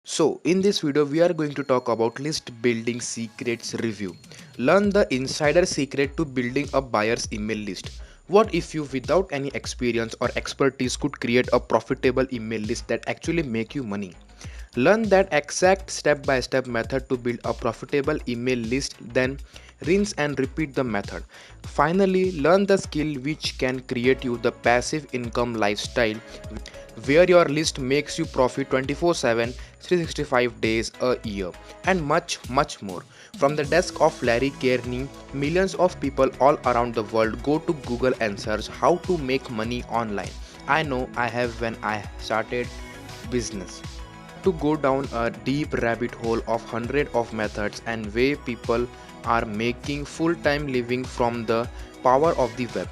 So, in this video, we are going to talk about list building secrets review. Learn the insider secret to building a buyer's email list. What if you, without any experience or expertise, could create a profitable email list that actually make you money? Learn that exact step-by-step method to build a profitable email list, then rinse and repeat the method. Finally, learn the skill which can create you the passive income lifestyle where your list makes you profit 24/7, 365 days a year, and much more. From the desk of Larry Kearney, millions of people all around the world go to Google and search how to make money online. I know I have when I started business to go down a deep rabbit hole of hundreds of methods and way people are making full-time living from the power of the web.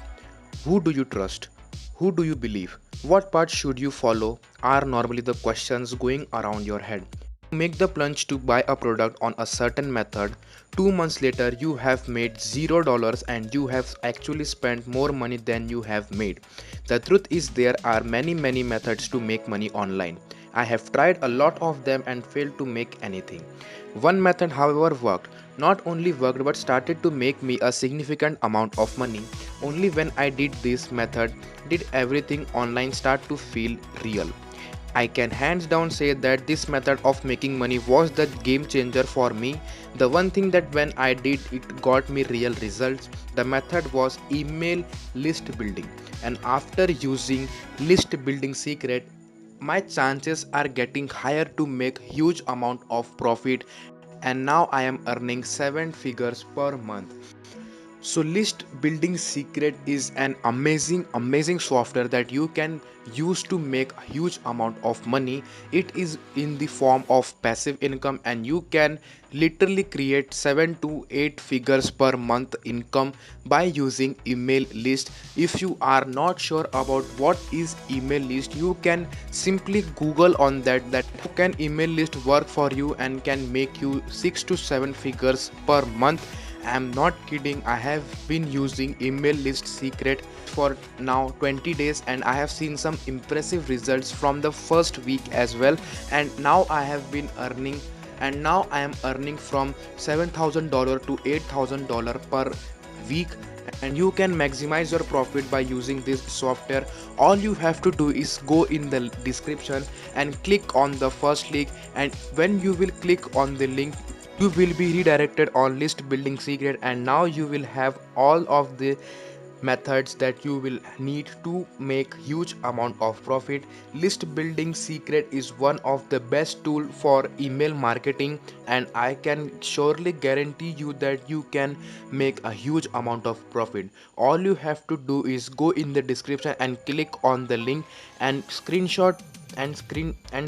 Who do you trust? Who do you believe? What part should you follow? Are normally the questions going around your head. Make the plunge to buy a product on a certain method. 2 months later, you have made $0 and you have actually spent more money than you have made. The truth is, there are many methods to make money online. I have tried a lot of them and failed to make anything. One method, however, worked. Not only worked but started to make me a significant amount of money. Only when I did this method did everything online start to feel real. I can hands down say that this method of making money was the game changer for me. The one thing that when I did it got me real results. The method was email list building, and after using list building secret, my chances are getting higher to make huge amount of profit, and now I am earning 7 figures per month. So list building secret is an amazing software that you can use to make a huge amount of money. It is in the form of passive income, and you can literally create 7 to 8 figures per month income by using email list. If you are not sure about what is email list, you can simply google on that how can email list work for you and can make you 6 to 7 figures per month. I'm not kidding. I have been using email list secret for now 20 days and I have seen some impressive results from the first week as well, and now I am earning from $7,000 to $8,000 per week, and you can maximize your profit by using this software. All you have to do is go in the description and click on the first link, and when you will click on the link, you will be redirected on list building secret, and now you will have all of the methods that you will need to make huge amount of profit. List building secret is one of the best tool for email marketing, and I can surely guarantee you that you can make a huge amount of profit. All you have to do is go in the description and click on the link and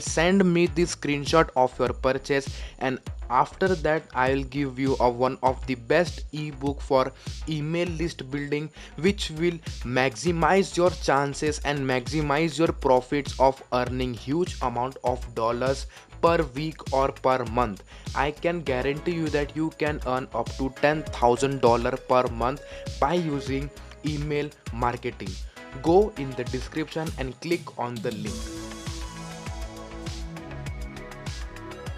send me the screenshot of your purchase, and after that I will give you a one of the best ebook for email list building, which will maximize your chances and maximize your profits of earning huge amount of dollars per week or per month. I can guarantee you that you can earn up to $10,000 per month by using email marketing. Go in the description and click on the link.